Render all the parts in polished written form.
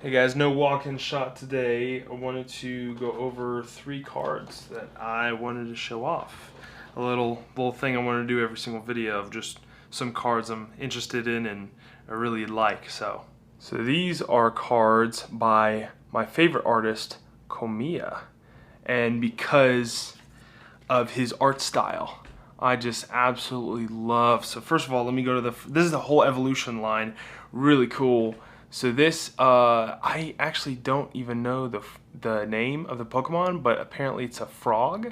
Hey guys, no walk-in shot today. I wanted to go over 3 cards that I wanted to show off. A little thing I want to do every single video of just some cards I'm interested in and I really like. So these are cards by my favorite artist, Komiya. And because of his art style, I just absolutely love. So first of all, let me go to this is the whole evolution line. Really cool. So this, I actually don't even know the name of the Pokemon, but apparently it's a frog,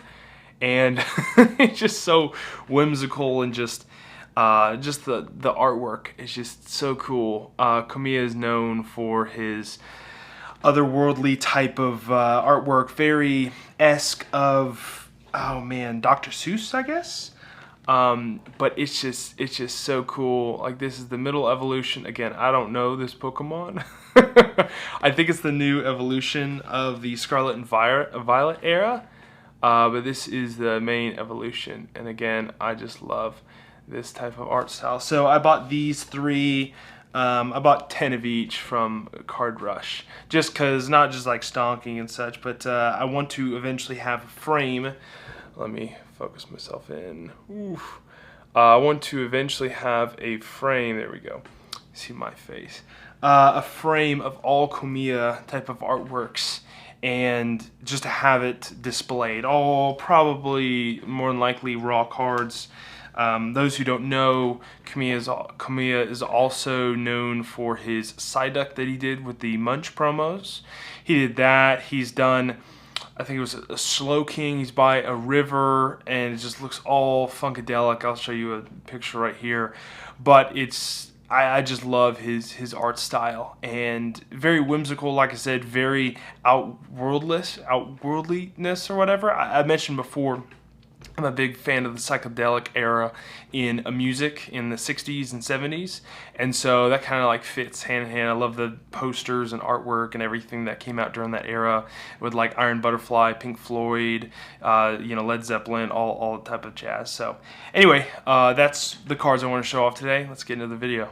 and it's just so whimsical and just the artwork is just so cool. Komiya is known for his otherworldly type of artwork, very esque of, oh man, Dr. Seuss, I guess. But it's just so cool. Like, this is the middle evolution. Again, I don't know this Pokemon. I think it's the new evolution of the Scarlet and Violet era. But this is the main evolution. And again, I just love this type of art style. So I bought these 3. I bought 10 of each from Card Rush. Just because, not just like stonking and such, but I want to eventually have a frame. Let me focus myself in. Oof. I want to eventually have a frame. There we go. See my face. A frame of all Komiya type of artworks, and just to have it displayed. All probably more than likely raw cards. Those who don't know, Komiya is also known for his Psyduck that he did with the Munch promos. He did that. He's done, I think it was a Slow King. He's by a river, and it just looks all funkadelic. I'll show you a picture right here. But I just love his art style, and very whimsical, like I said, very outworldliness or whatever. I mentioned before, I'm a big fan of the psychedelic era in music in the 60s and 70s, and so that kind of like fits hand in hand. I love the posters and artwork and everything that came out during that era with like Iron Butterfly, Pink Floyd, Led Zeppelin, all type of jazz. So anyway, that's the cards I want to show off today. Let's get into the video.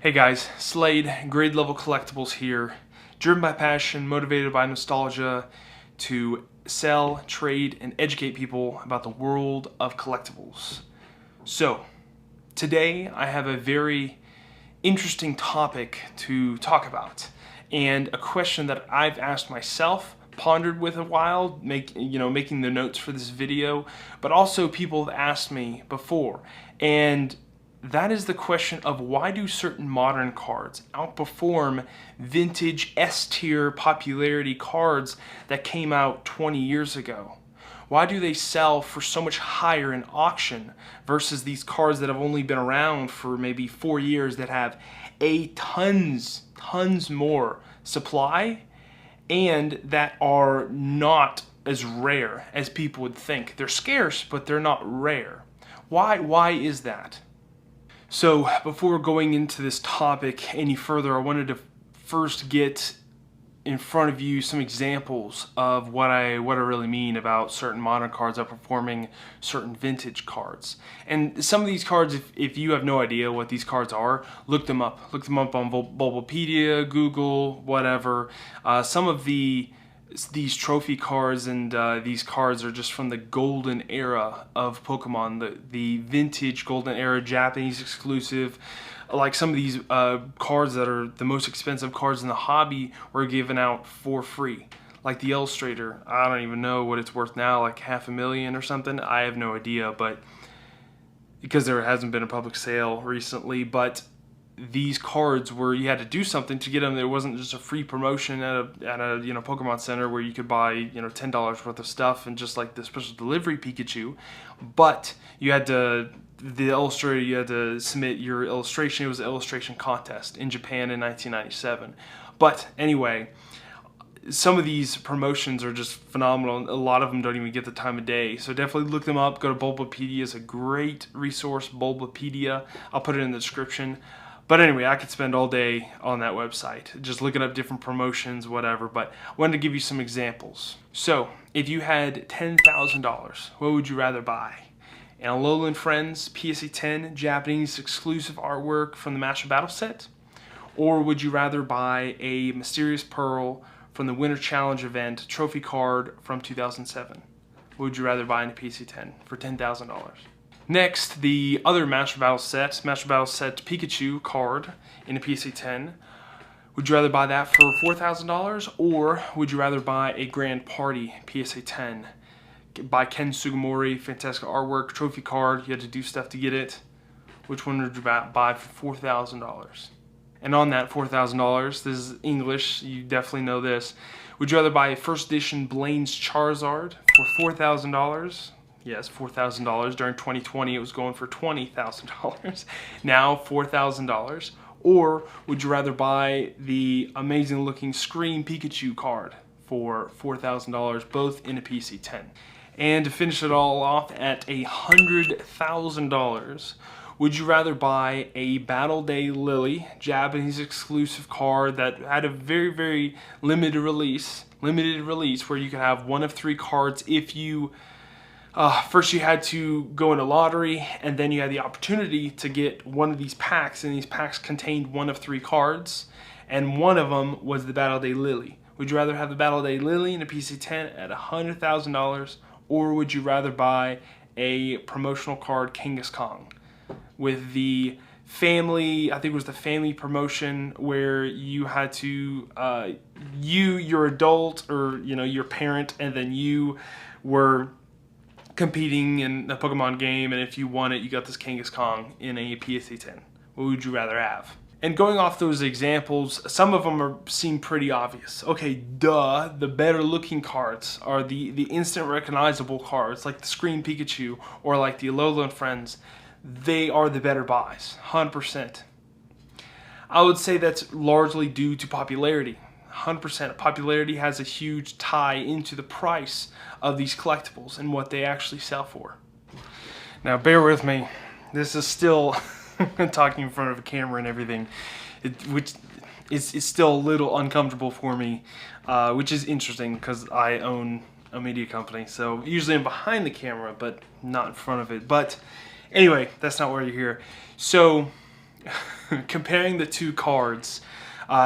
Hey guys, Slade, grade level collectibles here, driven by passion, motivated by nostalgia, to sell, trade, and educate people about the world of collectibles. So, today I have a very interesting topic to talk about, and a question that I've asked myself, pondered with a while, making the notes for this video, but also people have asked me before, and that is the question of why do certain modern cards outperform vintage S-tier popularity cards that came out 20 years ago? Why do they sell for so much higher in auction versus these cards that have only been around for maybe 4 years that have tons more supply and that are not as rare as people would think? They're scarce, but they're not rare. Why is that? So before going into this topic any further, I wanted to first get in front of you some examples of what I really mean about certain modern cards outperforming certain vintage cards. And some of these cards, if you have no idea what these cards are, look them up. Look them up on Bulbapedia, Google, whatever. Some of these trophy cards and these cards are just from the golden era of Pokemon, the vintage golden era, Japanese exclusive. Like some of these cards that are the most expensive cards in the hobby were given out for free. Like the Illustrator, I don't even know what it's worth now, like $500,000 or something. I have no idea, but because there hasn't been a public sale recently. But these cards where you had to do something to get them. There wasn't just a free promotion at a Pokemon Center where you could buy $10 worth of stuff and just like the special delivery Pikachu, but you had to you had to submit your illustration. It was an illustration contest in Japan in 1997. But anyway, some of these promotions are just phenomenal. A lot of them don't even get the time of day. So definitely look them up. Go to Bulbapedia. It's a great resource, Bulbapedia. I'll put it in the description. But anyway, I could spend all day on that website, just looking up different promotions, whatever. But I wanted to give you some examples. So, if you had $10,000, what would you rather buy? An Alolan Friends PSA 10 Japanese exclusive artwork from the Master Battle set? Or would you rather buy a Mysterious Pearl from the Winter Challenge event trophy card from 2007? Would you rather buy in a PC-10 for $10,000? Next, the other Master Battle set, Pikachu card in a PC-10. Would you rather buy that for $4,000, or would you rather buy a Grand Party PSA-10 by Ken Sugimori, fantastic artwork, trophy card, you had to do stuff to get it? Which one would you buy for $4,000? And on that $4,000, this is English, you definitely know this. Would you rather buy a first edition Blaine's Charizard for $4,000? Yes, $4,000. During 2020, it was going for $20,000. Now, $4,000. Or would you rather buy the amazing looking Scream Pikachu card for $4,000, both in a PC-10? And to finish it all off at $100,000, would you rather buy a Battle Day Lily, Japanese exclusive card that had a very, very limited release where you could have one of 3 cards if you first you had to go in a lottery, and then you had the opportunity to get one of these packs, and these packs contained one of 3 cards, and one of them was the Battle Day Lily. Would you rather have the Battle Day Lily in a PC-10 at $100,000, or would you rather buy a promotional card, Kangaskhan, with the family, I think it was the family promotion, where you had to, your adult, or your parent, and then you were competing in a Pokemon game, and if you won it, you got this Kangaskhan in a PSA-10. What would you rather have? And going off those examples, some of them seem pretty obvious. Okay, duh, the better looking cards are the instant recognizable cards, like the Scream Pikachu, or like the Alola and Friends. They are the better buys, 100%. I would say that's largely due to popularity. 100%. Popularity has a huge tie into the price of these collectibles and what they actually sell for. Now, bear with me. This is still talking in front of a camera and everything, which is still a little uncomfortable for me, which is interesting because I own a media company. So usually I'm behind the camera, but not in front of it. But anyway, that's not why you're here. So comparing the 2 cards,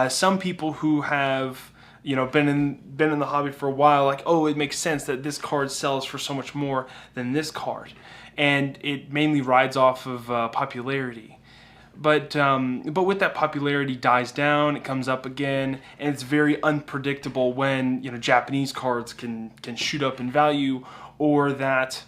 some people who have been in the hobby for a while, like, oh, it makes sense that this card sells for so much more than this card, and it mainly rides off of popularity. But with that, popularity dies down, it comes up again, and it's very unpredictable when Japanese cards can shoot up in value, or that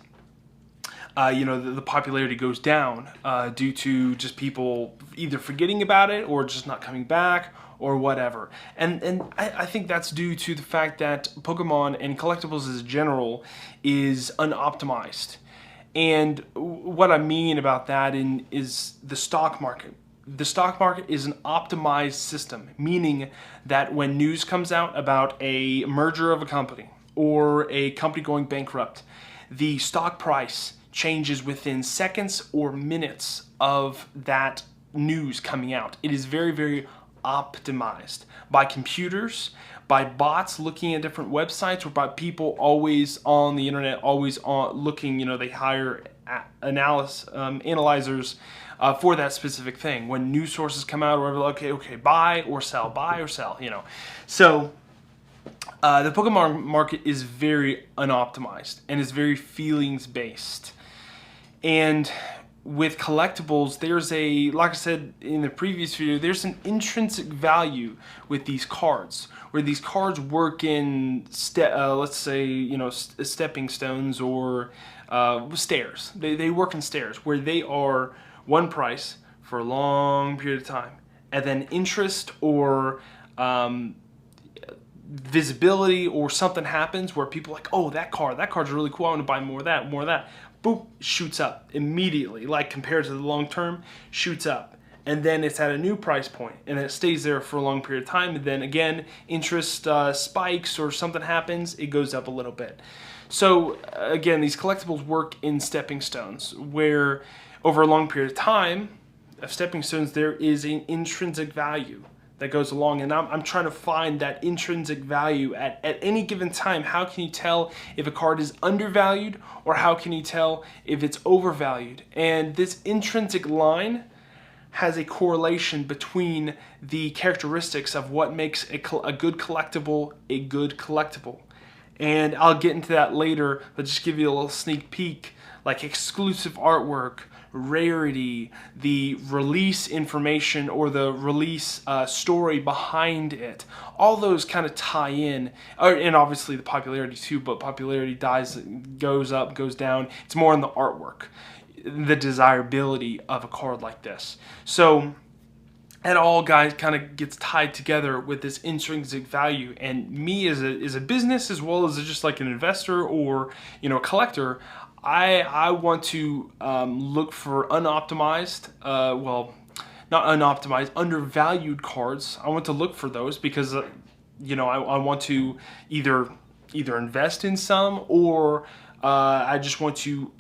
the popularity goes down due to just people either forgetting about it or just not coming back or whatever. And I think that's due to the fact that Pokemon and collectibles as a general is unoptimized. And what I mean about that is the stock market. The stock market is an optimized system, meaning that when news comes out about a merger of a company or a company going bankrupt, the stock price changes within seconds or minutes of that news coming out. It is very, very optimized by computers, by bots looking at different websites, or by people always on the internet, always looking. They hire analyzers for that specific thing. When news sources come out, or okay, buy or sell, So the Pokemon market is very unoptimized and is very feelings based. And with collectibles, there's like I said in the previous video, there's an intrinsic value with these cards, where these cards work in, let's say, stepping stones or stairs. They work in stairs, where they are one price for a long period of time, and then interest or visibility or something happens where people are like, oh, that card's really cool, I want to buy more of that. Boop, shoots up immediately, like compared to the long term, shoots up. And then it's at a new price point, and it stays there for a long period of time, and then again, interest spikes or something happens, it goes up a little bit. So again, these collectibles work in stepping stones, where over a long period of time, of stepping stones, there is an intrinsic value that goes along, and I'm trying to find that intrinsic value at any given time. How can you tell if a card is undervalued, or how can you tell if it's overvalued? And this intrinsic line has a correlation between the characteristics of what makes a good collectible a good collectible. And I'll get into that later, but just give you a little sneak peek, like exclusive artwork, rarity, the release information or the release story behind it. All those kind of tie in, and obviously the popularity too, but popularity goes up, goes down. It's more in the artwork, the desirability of a card like this. So it all kind of gets tied together with this intrinsic value. And me as a business, as well as just like an investor or a collector, I want to look for unoptimized, well, not unoptimized, undervalued cards. I want to look for those because I want to either invest in some, or I just want to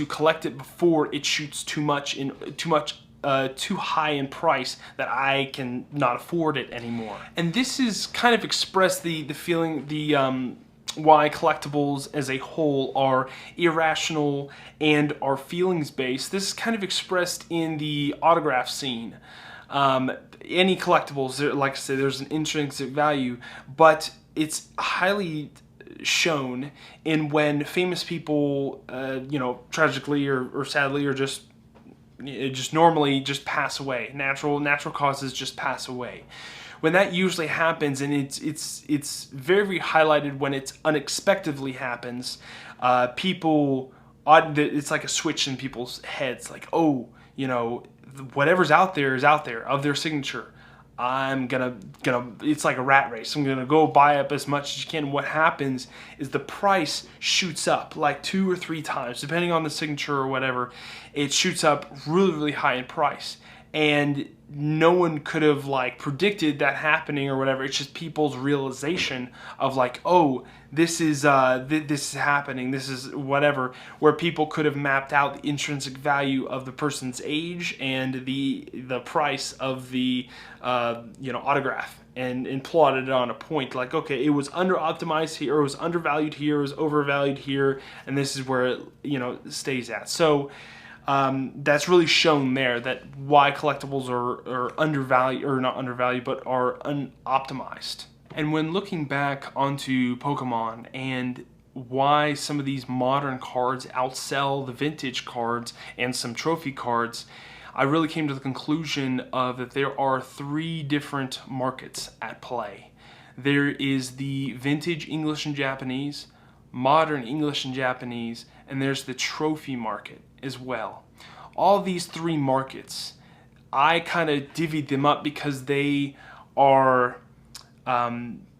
collect it before it shoots too high in price that I can not afford it anymore. And this is kind of expressed the feeling, why collectibles as a whole are irrational and are feelings based. This is kind of expressed in the autograph scene. Any collectibles, like I said, there's an intrinsic value, but it's highly shown in when famous people, tragically or sadly, or just normally just pass away. Natural causes just pass away. When that usually happens, and it's very, very highlighted when it's unexpectedly happens, it's like a switch in people's heads, like, oh, whatever's out there is out there of their signature. I'm gonna it's like a rat race. I'm gonna go buy up as much as you can. What happens is the price shoots up like 2 or 3 times, depending on the signature or whatever. It shoots up really, really high in price, and no one could have predicted that happening or whatever. It's just people's realization of oh, this is happening, this is whatever, where people could have mapped out the intrinsic value of the person's age and the price of the autograph, and plotted it on a point, like, okay, it was under optimized here, or it was undervalued here, it was overvalued here, and this is where it stays at. So that's really shown there, that why collectibles are undervalued, or not undervalued, but are unoptimized. And when looking back onto Pokemon and why some of these modern cards outsell the vintage cards and some trophy cards, I really came to the conclusion of that there are 3 different markets at play. There is the vintage English and Japanese, modern English and Japanese, and there's the trophy market as well. All these 3 markets, I kind of divvied them up because they are,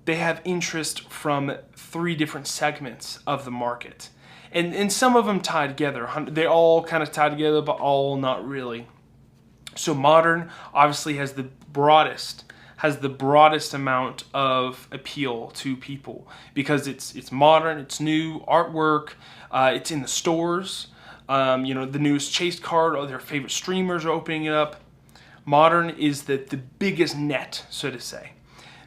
they have interest from 3 different segments of the market. And some of them tie together. They all kind of tie together, but all not really. So modern obviously has the broadest amount of appeal to people because it's modern, it's new artwork, it's in the stores. The newest chase card, or their favorite streamers are opening it up. Modern is the biggest net, so to say.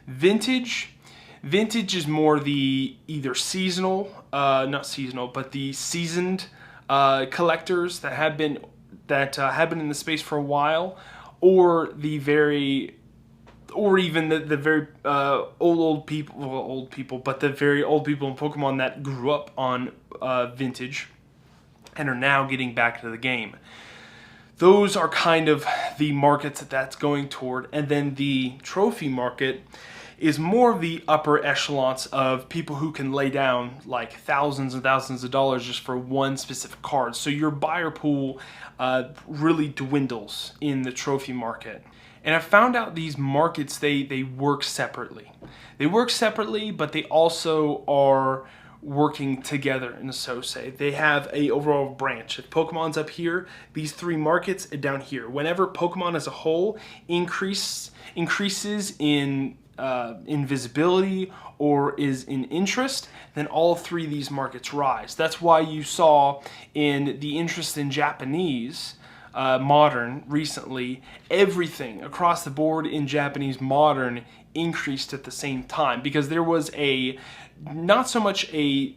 Vintage is more the either seasonal, not seasonal, but the seasoned collectors that have been in the space for a while, or even the very old people, but the very old people in Pokemon that grew up on vintage and are now getting back to the game. Those are kind of the markets that's going toward. And then the trophy market is more of the upper echelons of people who can lay down thousands and thousands of dollars just for one specific card. So your buyer pool really dwindles in the trophy market. And I found out these markets, they work separately. They work separately, but they also are working together, and so say. They have a overall branch. If Pokemon's up here, these 3 markets are down here. Whenever Pokemon as a whole increases in visibility or is in interest, then all 3 of these markets rise. That's why you saw in the interest in Japanese modern recently, everything across the board in Japanese modern increased at the same time, because there was not so much an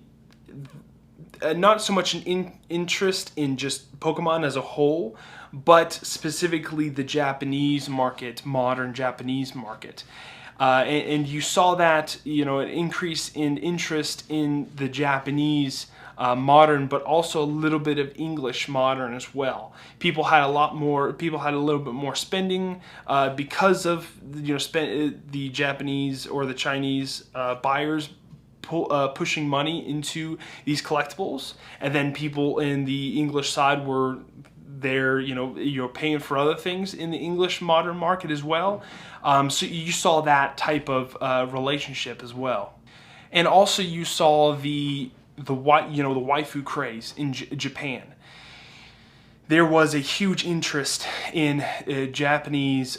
interest in just Pokemon as a whole, but specifically the Japanese market, modern Japanese market. And you saw that, you know, an increase in interest in the Japanese modern, but also a little bit of English modern as well. People had a little bit more spending because of, you know, the Japanese or the Chinese buyers pushing money into these collectibles, and then people in the English side were there, you know, you're paying for other things in the English modern market as well. So you saw that type of relationship as well, and also you saw the waifu craze in Japan. There was a huge interest in Japanese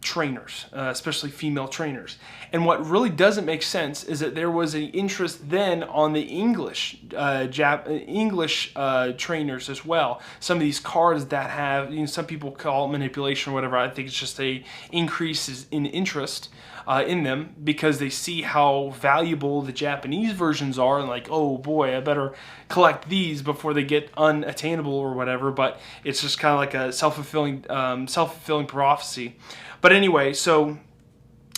trainers, especially female trainers. And what really doesn't make sense is that there was an interest then on the English trainers as well. Some of these cards that have, you know, some people call it manipulation or whatever. I think it's just a increase in interest in them because they see how valuable the Japanese versions are, and like, oh boy, I better collect these before they get unattainable or whatever. But it's just kind of like a self-fulfilling prophecy. But anyway, so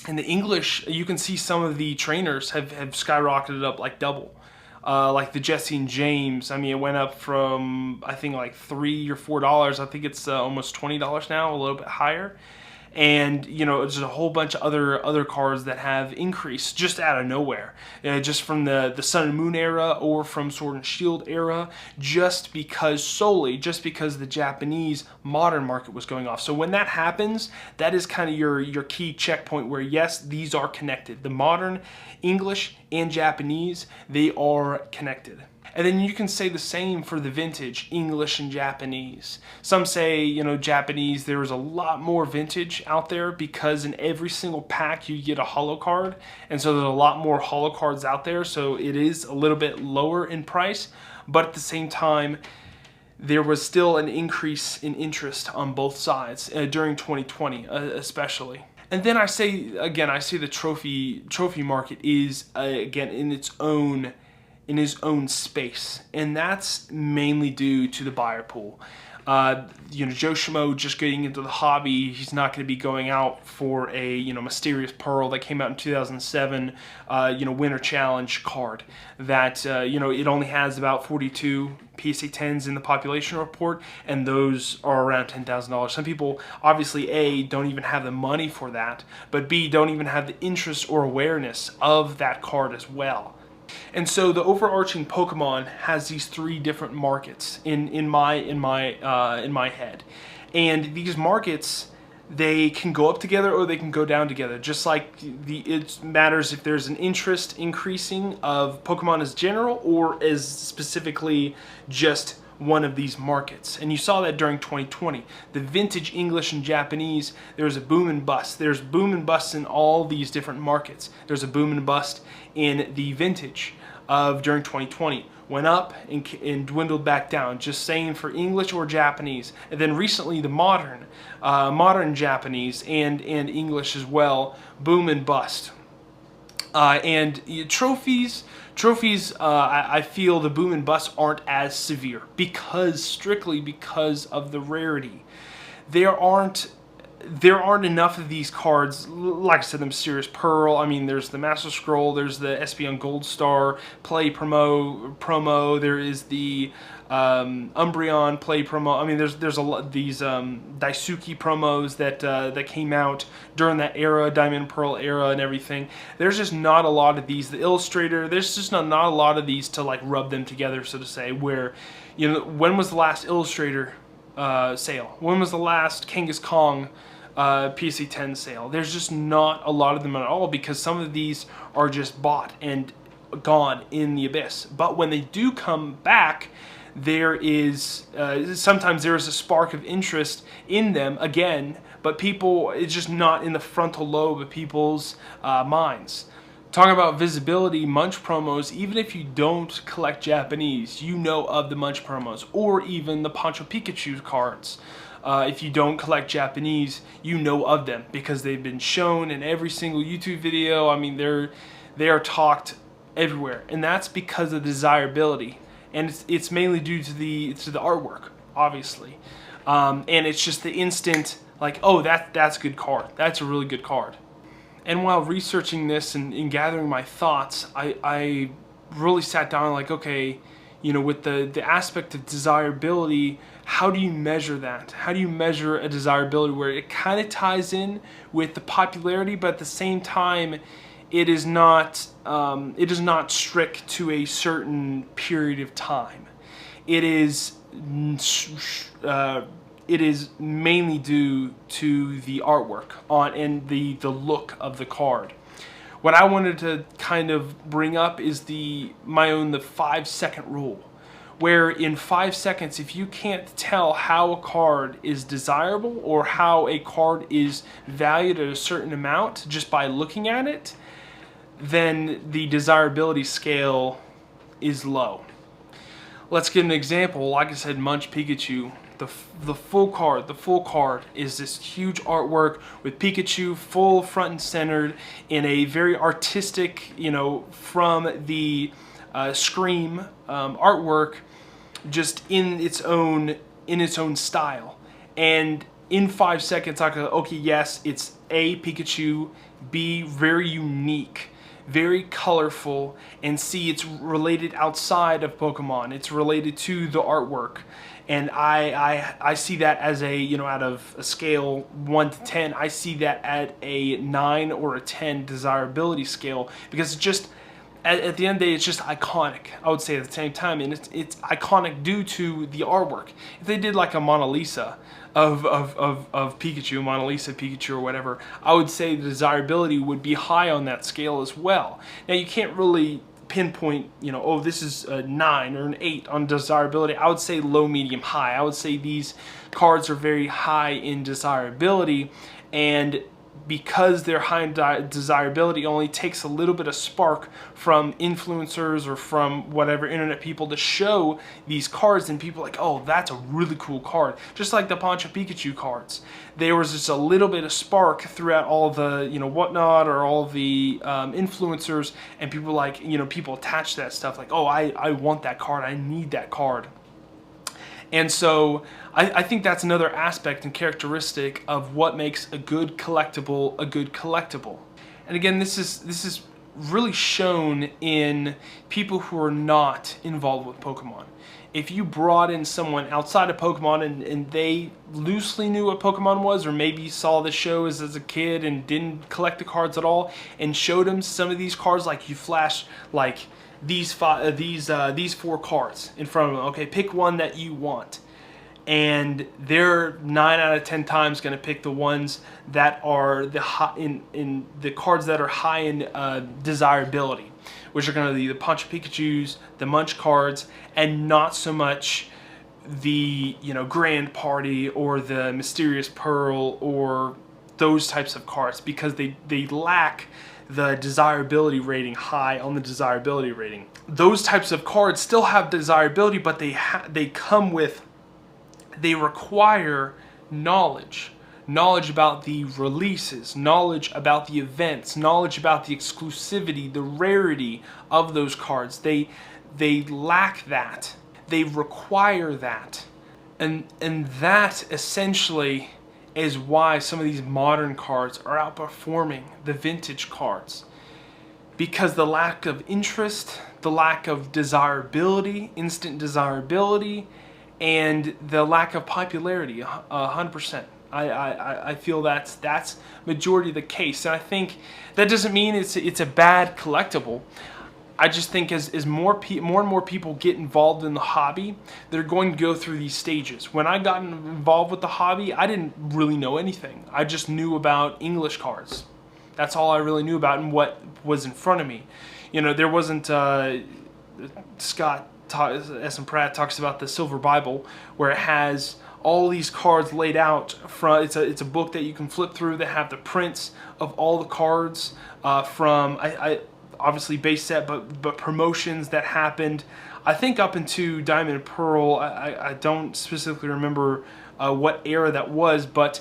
in the English, you can see some of the trainers have skyrocketed up like double. Like the Jesse and James, I mean, it went up from, I think, like $3 or $4. I think it's almost $20 now, a little bit higher. And, you know, there's a whole bunch of other cards that have increased just out of nowhere, just from the Sun and Moon era or from Sword and Shield era, just because the Japanese modern market was going off. So when that happens, that is kind of your key checkpoint where, yes, these are connected. The modern, English, and Japanese, they are connected. And then you can say the same for the vintage, English and Japanese. Some say, you know, Japanese, there's a lot more vintage out there because in every single pack you get a holo card. And so there's a lot more holo cards out there. So it is a little bit lower in price. But at the same time, there was still an increase in interest on both sides during 2020 especially. And then I say the trophy market is, again, in its own space, and that's mainly due to the buyer pool. You know, Joe Schmo just getting into the hobby, he's not going to be going out for a, you know, Mysterious Pearl that came out in 2007, you know, Winter Challenge card that, you know, it only has about 42 PSA 10s in the population report, and those are around $10,000. Some people, obviously, A, don't even have the money for that, but B, don't even have the interest or awareness of that card as well. And so the overarching Pokemon has these three different markets in my head, and these markets, they can go up together or they can go down together. Just like it matters if there's an interest increasing of Pokemon as general or as specifically just one of these markets. And you saw that during 2020. The vintage English and Japanese, there's a boom and bust. There's boom and bust in all these different markets. There's a boom and bust in the vintage of during 2020. Went up and dwindled back down, just saying for English or Japanese. And then recently the modern Japanese and English as well, boom and bust. And trophies, I feel the boom and bust aren't as severe strictly because of the rarity. There aren't enough of these cards. Like I said, the Mysterious Pearl, I mean, there's the Master Scroll, there's the Espeon Gold Star play promo, there is the Umbreon play promo. I mean, there's a lot these Daisuke promos that came out during that era, Diamond Pearl era and everything. There's just not a lot of these. The Illustrator, there's just not a lot of these to like rub them together, so to say, where, you know, when was the last Illustrator sale? When was the last Kangas Kong PSA 10 sale? There's just not a lot of them at all because some of these are just bought and gone in the abyss. But when they do come back, there is sometimes there is a spark of interest in them again, but people, it's just not in the frontal lobe of people's minds. Talking about visibility, Munch promos, even if you don't collect Japanese, you know of the Munch promos, or even the Pancho Pikachu cards. If you don't collect Japanese, you know of them because they've been shown in every single YouTube video. I mean, they are talked everywhere, and that's because of the desirability, and it's mainly due to the artwork, obviously. and it's just the instant, like, oh, that's a good card. That's a really good card. And while researching this and gathering my thoughts, I really sat down like, okay, you know, with the aspect of desirability, how do you measure that? How do you measure a desirability where it kind of ties in with the popularity, but at the same time, it is not strict to a certain period of time. It is mainly due to the artwork and the look of the card. What I wanted to kind of bring up is the 5-second rule, where in 5 seconds, if you can't tell how a card is desirable or how a card is valued at a certain amount just by looking at it, then the desirability scale is low. Let's get an example. Like I said, Munch Pikachu. The full card is this huge artwork with Pikachu full front and centered in a very artistic, you know, from the Scream artwork, just in its own style. And in 5 seconds, I go, okay, yes, it's A, Pikachu, B, very unique, very colorful, and C, it's related outside of Pokemon. It's related to the artwork. And I see that as a, you know, out of a scale 1 to 10, I see that at a 9 or a 10 desirability scale, because it's just, at the end of the day, it's just iconic, I would say at the same time, and it's iconic due to the artwork. If they did like a Mona Lisa of Pikachu, Mona Lisa Pikachu or whatever, I would say the desirability would be high on that scale as well. Now you can't really pinpoint, you know, oh, this is a 9 or an 8 on desirability. I would say low, medium, high. I would say these cards are very high in desirability, and because they're high in desirability, it only takes a little bit of spark from influencers or from whatever internet people to show these cards, and people are like, oh, that's a really cool card. Just like the Pancho Pikachu cards, there was just a little bit of spark throughout all the, you know, whatnot, or all the influencers, and people like, you know, people attach that stuff like, oh, I want that card, I need that card. And so I think that's another aspect and characteristic of what makes a good collectible a good collectible. And again, this is really shown in people who are not involved with Pokemon. If you brought in someone outside of Pokemon and they loosely knew what Pokemon was, or maybe saw the shows as a kid and didn't collect the cards at all, and showed them some of these cards, like you flash like these 4 cards in front of them. Okay, pick one that you want, and they're 9 out of 10 times going to pick the ones that are the high in the cards that are high in desirability, which are going to be the Pancho Pikachus, the Munch cards, and not so much the, you know, Grand Party or the Mysterious Pearl or those types of cards, because they lack the desirability rating high on the desirability rating. Those types of cards still have desirability, but they require knowledge about the releases, knowledge about the events, knowledge about the exclusivity, the rarity of those cards. They lack that. They require that, and that essentially is why some of these modern cards are outperforming the vintage cards, because the lack of interest, the lack of desirability, instant desirability, and the lack of popularity. 100%. I feel that's majority of the case, and I think that doesn't mean it's a bad collectible. I just think as more and more people get involved in the hobby, they're going to go through these stages. When I got involved with the hobby, I didn't really know anything. I just knew about English cards. That's all I really knew about and what was in front of me. You know, there wasn't Scott S. Pratt talks about the Silver Bible, where it has all these cards laid out. It's a book that you can flip through that have the prints of all the cards from obviously base set, but promotions that happened. I think up into Diamond and Pearl. I don't specifically remember what era that was, but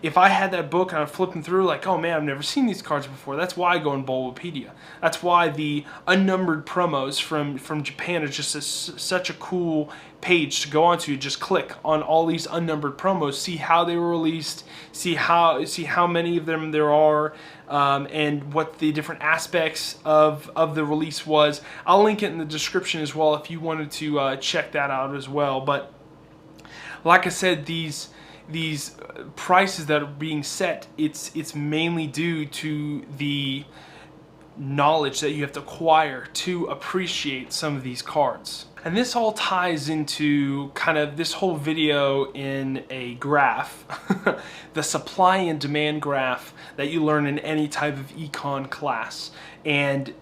if I had that book and I'm flipping through like, oh man, I've never seen these cards before. That's why I go in Bulbapedia. That's why the unnumbered promos from Japan is just such a cool page to go onto. Just click on all these unnumbered promos, see how they were released, see how many of them there are, and what the different aspects of the release was. I'll link it in the description as well if you wanted to check that out as well. But like I said, these prices that are being set, it's mainly due to the knowledge that you have to acquire to appreciate some of these cards. And this all ties into kind of this whole video in a graph, the supply and demand graph that you learn in any type of econ class, and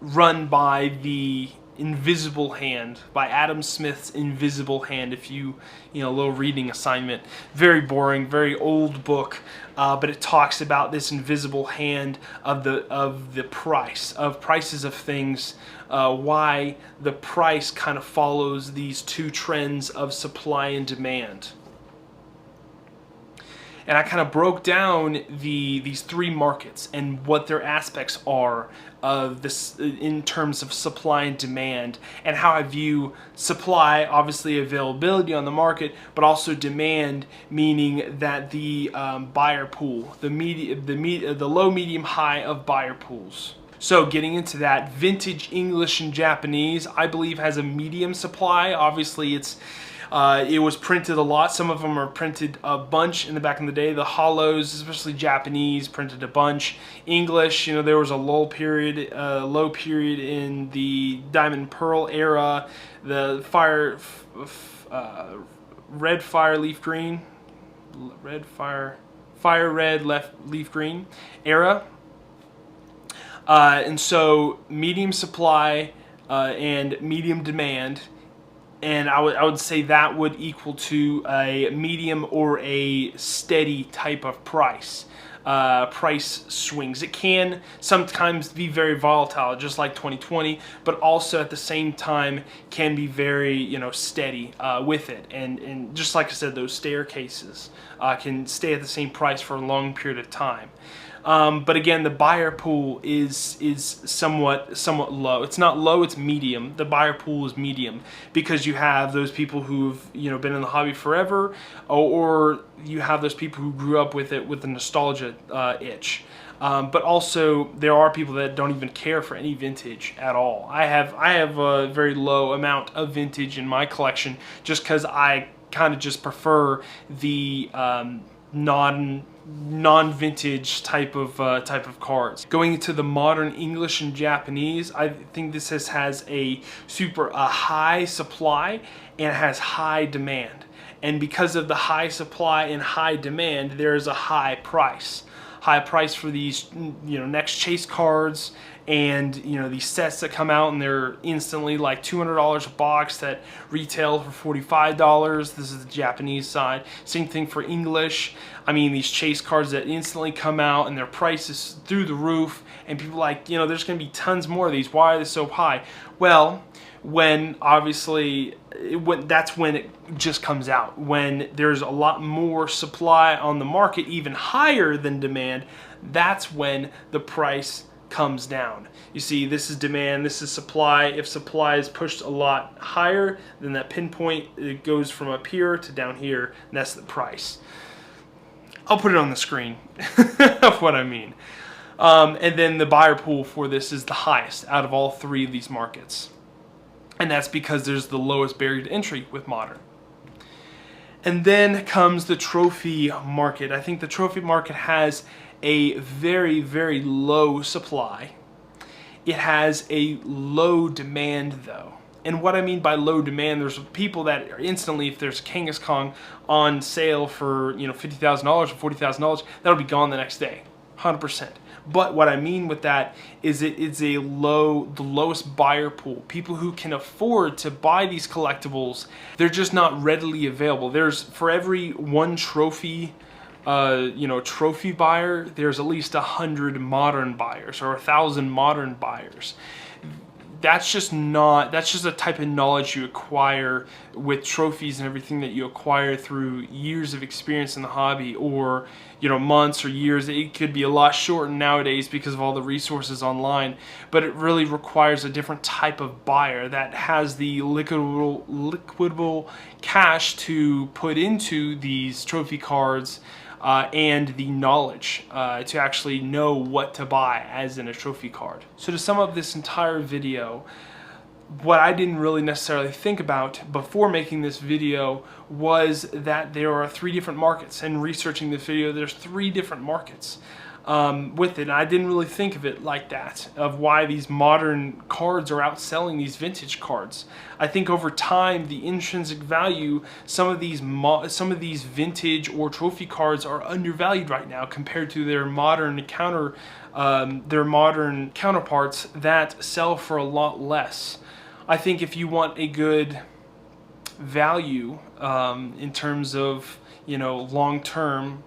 run by the Invisible Hand, by Adam Smith's Invisible Hand. If you know, a little reading assignment. Very boring, very old book, but it talks about this invisible hand of the prices of things, why the price kind of follows these two trends of supply and demand. And I kind of broke down these three markets and what their aspects are of this in terms of supply and demand, and how I view supply, obviously availability on the market, but also demand, meaning that the buyer pool, the low, medium, high of buyer pools. So getting into that, vintage English and Japanese, I believe, has a medium supply. Obviously, it was printed a lot. Some of them are printed a bunch in the back in the day. The hollows, especially Japanese, printed a bunch. English, you know, there was a low period in the Diamond and Pearl era. The red fire leaf green era. And so medium supply and medium demand. And I would say that would equal to a medium or a steady type of price. Price swings. It can sometimes be very volatile, just like 2020, but also at the same time can be very, you know, steady with it. And just like I said, those staircases can stay at the same price for a long period of time. But again, the buyer pool is somewhat low. It's not low, it's medium. The buyer pool is medium because you have those people who've, you know, been in the hobby forever, or you have those people who grew up with it with the nostalgia itch. But also there are people that don't even care for any vintage at all. I have a very low amount of vintage in my collection just because I kind of just prefer the non-vintage type of cards. Going into the modern English and Japanese, I think this has a high supply and has high demand. And because of the high supply and high demand, there is a high price. High price for these, you know, next chase cards, and you know, these sets that come out and they're instantly like $200 a box that retail for $45. This is the Japanese side. Same thing for English. I mean, these chase cards that instantly come out and their price is through the roof, and people are like, you know, there's going to be tons more of these. Why are they so high? Well, when obviously that's when it just comes out. When there's a lot more supply on the market, even higher than demand, that's when the price comes down. You see, this is demand, this is supply. If supply is pushed a lot higher, then that pinpoint, it goes from up here to down here, and that's the price. I'll put it on the screen of what I mean. And then the buyer pool for this is the highest out of all three of these markets. And that's because there's the lowest barrier to entry with Modern. And then comes the trophy market. I think the trophy market has a very, very low supply. It has a low demand though. And what I mean by low demand, there's people that are instantly, if there's Kangaskhan on sale for, you know, $50,000 or $40,000, that'll be gone the next day, 100%. But what I mean with that is it's the lowest buyer pool. People who can afford to buy these collectibles, they're just not readily available. There's, for every one trophy, trophy buyer, there's at least 100 modern buyers or 1,000 modern buyers. that's just a type of knowledge you acquire with trophies and everything that you acquire through years of experience in the hobby, or months or years. It could be a lot shortened nowadays because of all the resources online, but it really requires a different type of buyer that has the liquidable cash to put into these trophy cards, and the knowledge to actually know what to buy as in a trophy card. So to sum up this entire video, what I didn't really necessarily think about before making this video was that there are 3 different markets, and researching this video, there's 3 different markets with it. And I didn't really think of it like that, of why these modern cards are outselling these vintage cards. I think over time, the intrinsic value, some of these vintage or trophy cards are undervalued right now compared to their modern counterparts that sell for a lot less. I think if you want a good value in terms of long term,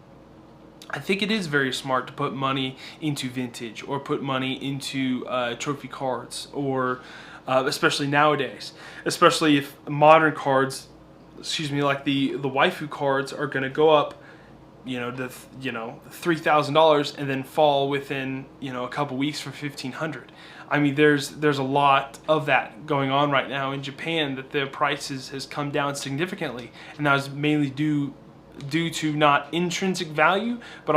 I think it is very smart to put money into vintage, or put money into trophy cards, or especially nowadays, especially if modern cards, like the waifu cards, are going to go up, to $3,000 and then fall within a couple weeks for $1,500. I mean, there's a lot of that going on right now in Japan, that the prices has come down significantly, and that was mainly due to not intrinsic value, but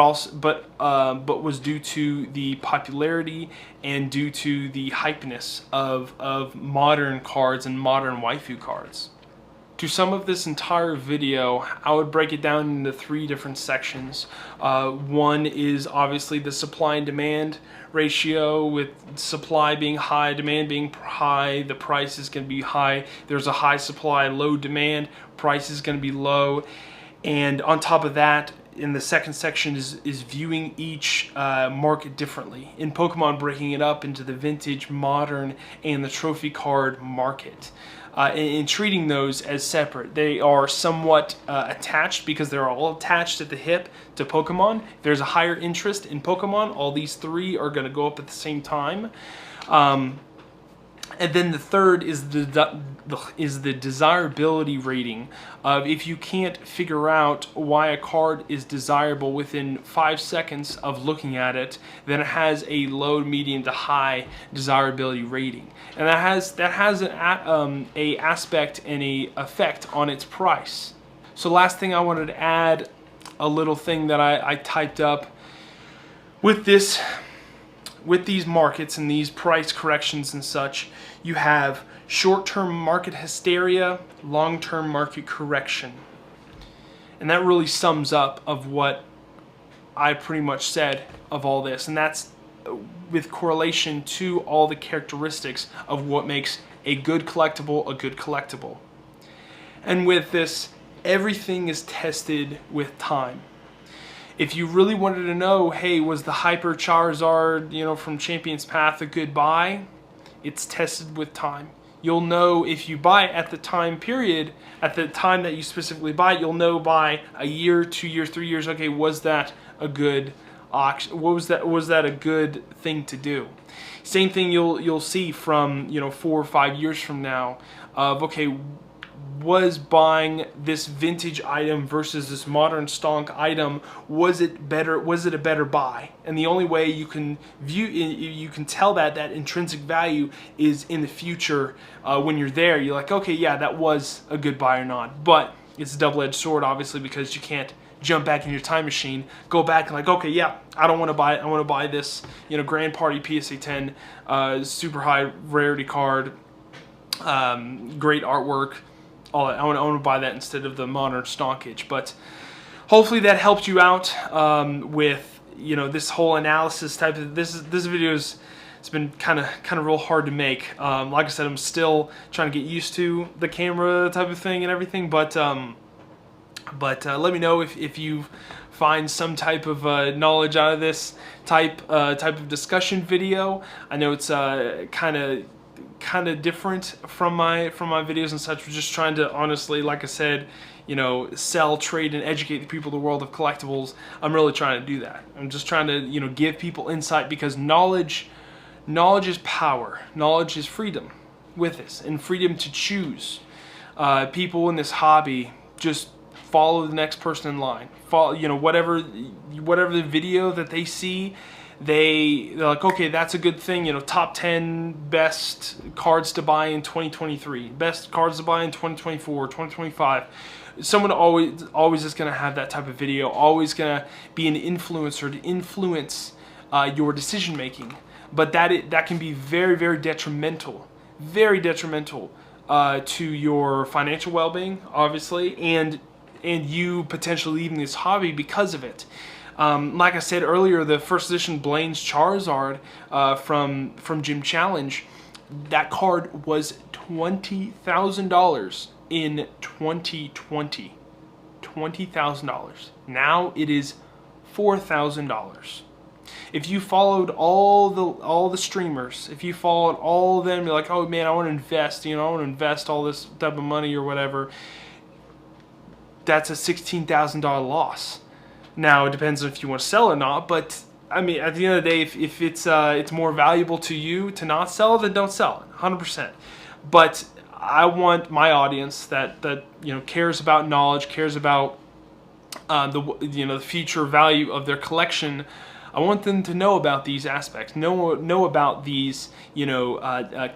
was due to the popularity and due to the hypeness of modern cards and modern waifu cards. To sum up this entire video, I would break it down into 3 different sections. One is obviously the supply and demand ratio, with supply being high, demand being high, the price is going to be high. There's a high supply, low demand, price is going to be low. And on top of that, in the second section is viewing each market differently. In Pokemon, breaking it up into the vintage, modern, and the trophy card market. And treating those as separate. They are somewhat attached, because they're all attached at the hip to Pokemon. If there's a higher interest in Pokemon, all these 3 are going to go up at the same time. And then the third is the desirability rating. If you can't figure out why a card is desirable within 5 seconds of looking at it, then it has a low, medium to high desirability rating, and that has an aspect and a effect on its price. So last thing, I wanted to add a little thing that I typed up with this. With these markets and these price corrections and such, you have short-term market hysteria, long-term market correction. And that really sums up of what I pretty much said of all this. And that's with correlation to all the characteristics of what makes a good collectible a good collectible. And with this, everything is tested with time. If you really wanted to know, hey, was the Hyper Charizard, from Champion's Path a good buy? It's tested with time. You'll know if you buy it at the time period, at the time that you specifically buy it, you'll know by a year, 2 years, 3 years, okay, was that a good auction? Was that a good thing to do? Same thing you'll see from 4 or 5 years from now of, okay, was buying this vintage item versus this modern stonk item, was it a better buy? And the only way you can tell that intrinsic value is in the future, when you're there. You're like, okay, yeah, that was a good buy or not. But it's a double-edged sword, obviously, because you can't jump back in your time machine, go back and like, okay, yeah, I don't want to buy it. I want to buy this, Grand Party PSA 10, super high rarity card, great artwork. All that. I want to buy that instead of the modern stonkage. But hopefully that helped you out with this whole analysis type of this video is. It's been kind of real hard to make. Like I said, I'm still trying to get used to the camera type of thing and everything. But let me know if you find some type of knowledge out of this type of discussion video. I know it's kind of different from my videos and such. We're just trying to, honestly, like I said, sell, trade, and educate the people of the world of collectibles. I'm really trying to do that. I'm just trying to give people insight, because knowledge knowledge is power. Knowledge is freedom with this, and freedom to choose. People in this hobby just follow the next person in line. Follow, you know, whatever the video that they see, they're like, okay, that's a good thing. You know, top 10 best cards to buy in 2023, best cards to buy in 2024, 2025. Someone always is going to have that type of video. Always going to be an influencer to influence your decision making. But that can be very, very detrimental. Very detrimental to your financial well-being, obviously, and you potentially leaving this hobby because of it. Like I said earlier, the first edition Blaine's Charizard from Gym Challenge, that card was $20,000 in 2020. $20,000. Now it is $4,000. If you followed all the streamers, if you followed all of them, you're like, oh man, I want to invest, you know, I want to invest all this type of money or whatever. That's a $16,000 loss. Now it depends if you want to sell or not, but I mean, at the end of the day, if it's more valuable to you to not sell it, then don't sell it, 100%. But I want my audience that you know, cares about knowledge, cares about the future value of their collection. I want them to know about these aspects, know about these, you know,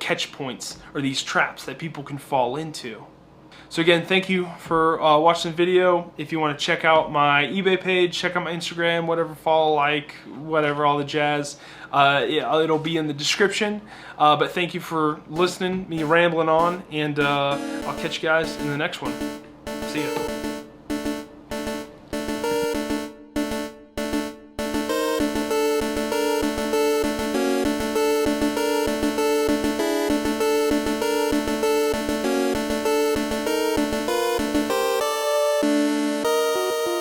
catch points or these traps that people can fall into. So again, thank you for watching the video. If you want to check out my eBay page, check out my Instagram, whatever, follow, like, whatever, all the jazz, it'll be in the description. But thank you for listening, me rambling on, and I'll catch you guys in the next one. See ya.